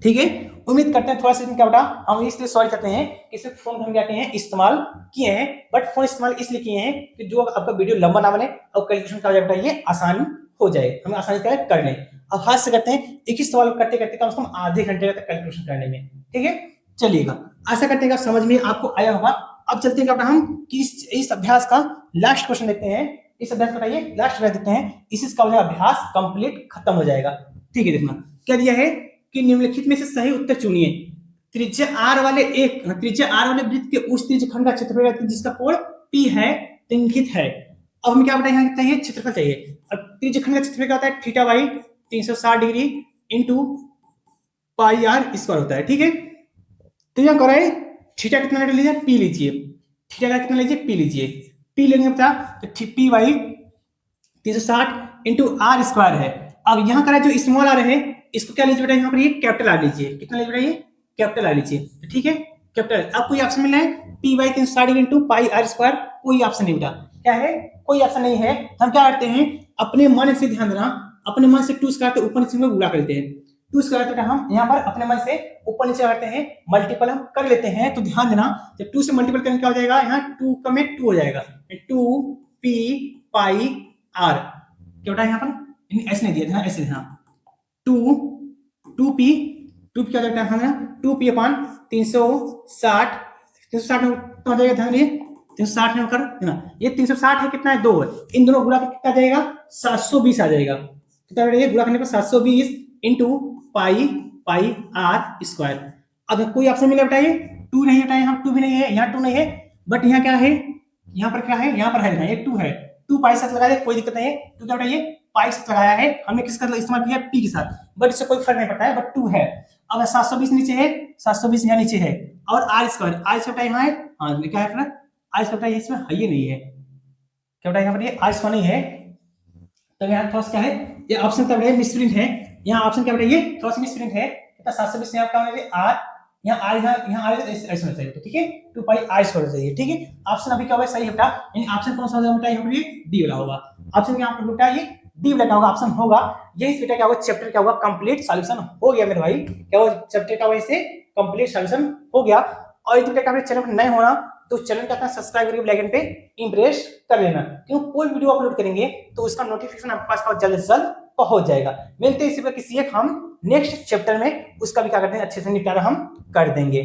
ठीक है। उम्मीद करते हैं थोड़ा सा क्या बेटा हम इसलिए सॉरी करते हैं कि सिर्फ फोन हम क्या हैं इस्तेमाल किए हैं, बट फोन इस्तेमाल इसलिए किए हैं कि जो आपका वीडियो लंबा ना बने और कैलकुलेशन का बेटा ये आसानी हो जाए, हमें आसानी से कर लें। अब हाथ से करते हैं, एक ही सवाल करते करते कम से कम आधे घंटे तक कैलकुलेशन करने में, ठीक है। चलिएगा, आशा करते हैं कि समझ में आपको आया होगा। अब चलते हैं हम कि इस अभ्यास का लास्ट क्वेश्चन देखते हैं। इस अभ्यास बताइए लास्ट अभ्यास देखते हैं, इसका अभ्यास कंप्लीट खत्म हो जाएगा, ठीक है। देखना क्या दिया है कि निम्नलिखित में से सही उत्तर चुनिए। त्रिज्या r वाले वृत्त के उस त्रिज्यखंड का क्षेत्रफल जिसका कोण p है निम्नलिखित है। अब हम क्या बताएं, यहाँ चाहिए क्षेत्रफल चाहिए। अब त्रिज्यखंड का क्षेत्रफल क्या होता है? Theta by 360 degree into pi r square होता है, ठीक है। तो यहाँ करें थीटा कितना ले लीजिए? p लीजिए, थीटा का कितना लीजिए? p लीजिए। p लेंगे बता तो p by 360 into r square है। अब यहाँ करें जो स्मॉल आर है इसको क्या लीजिए बेटा? यहाँ पर ये कैपिटल आर लीजिए, कितना लीजिए बेटा? ये कैपिटल आर लीजिए, ठीक है। कैपिटल अब कोई ऑप्शन मिल रहा है p by 360 into pi r square, कोई ऑप्शन नहीं बेटा, क्या है? कोई ऑप्शन नहीं है। हम क्या करते हैं अपने मन से, ध्यान देना, अपने मन से 2 स्क्वायर तो ऊपर नीचे में गुणा कर लेते हैं। 2 स्क्वायर तो हम यहाँ पर अपने मन से ऊपर नीचे करते हैं, मल्टीपल हम कर लेते हैं। तो ध्यान देना जब 2 से मल्टीपल करेंगे क्या हो जाएगा? यहाँ 2 का में 2 हो जाएगा, 2p पाई आर क्या बेटा? यहाँ पर ऐसे नहीं दिया, ऐसे ध्यान 2p क्या हो जाता है? 2p अपान 360 में कितना जाएगा? ध्यान दिए 360 में कर ना, ये 360 है, कितना है? 2 है, इन दोनों गुणा कितना जाएगा? 720 आ जाएगा। कितना बेटा? ये गुणा करने पर 720 इंटू पाई आर स्क्वायर। अब कोई ऑप्शन मिला बेटा? ये 2 नहीं बेटा, यहाँ 2 भी नहीं है, यहाँ 2 नहीं है, बट यहाँ क्या है? यहाँ पर क्या है? यहाँ पर है ये 2 है, 2 पाई साथ लगा दे, कोई दिक्कत नहीं है। तो क्या बेटा ये पाई साथ लगाया है हमने, किसका इस्तेमाल किया? p के साथ, बट इससे कोई फर्क नहीं पड़ता है, बट 2 है। अब 720 नीचे है, 720 यहाँ नीचे है, और आर स्क्वायर यहाँ है, हाँ क्या है? आर स्क्वायर इसमें है, ये नहीं है, क्या बेटा? यहाँ पर ये आर स्क्वायर नहीं है, तो यहाँ थोड़ा क्या है? ये ऑप्शन क्या है? मिसप्रिंट है। यहाँ ऑप्शन क्या बेटा? ये थोड़ा सा मिसप्रिंट है। 720 यहाँ क्या होगा? आर यहाँ आर यहाँ आर ऐसे होना चाहिए, तो ठीक है 2 पाई आर स्क्वायर होना चाहिए, ठीक है। ऑप्शन अभी क्या होगा, सही है बेटा, यानी ऑप्शन कौन सा होगा बेटा, यहाँ पे डी वाला होगा। ऑप्शन यहाँ पर बेटा ये डी वाला क्या होगा, ऑप्शन होगा यही बेटा क्या होगा, चैप्टर क्या होगा, कंप्लीट सॉल्यूशन हो गया मेरे भाई, क्या होगा चैप्टर का वैसे कंप्लीट सॉल्यूशन हो गया। और यदि बेटा चैनल पर नए होना तो चैनल का सब्सक्राइब करके बेल आइकन पे इंप्रेस कर लेना, क्योंकि कोई वीडियो अपलोड करेंगे तो उसका नोटिफिकेशन आपके पास जल्द से जल्द पहुंच जाएगा। मिलते हैं इसी पर किसी एक हम नेक्स्ट चैप्टर में, उसका भी क्या करते हैं अच्छे से निपटारा हम कर देंगे।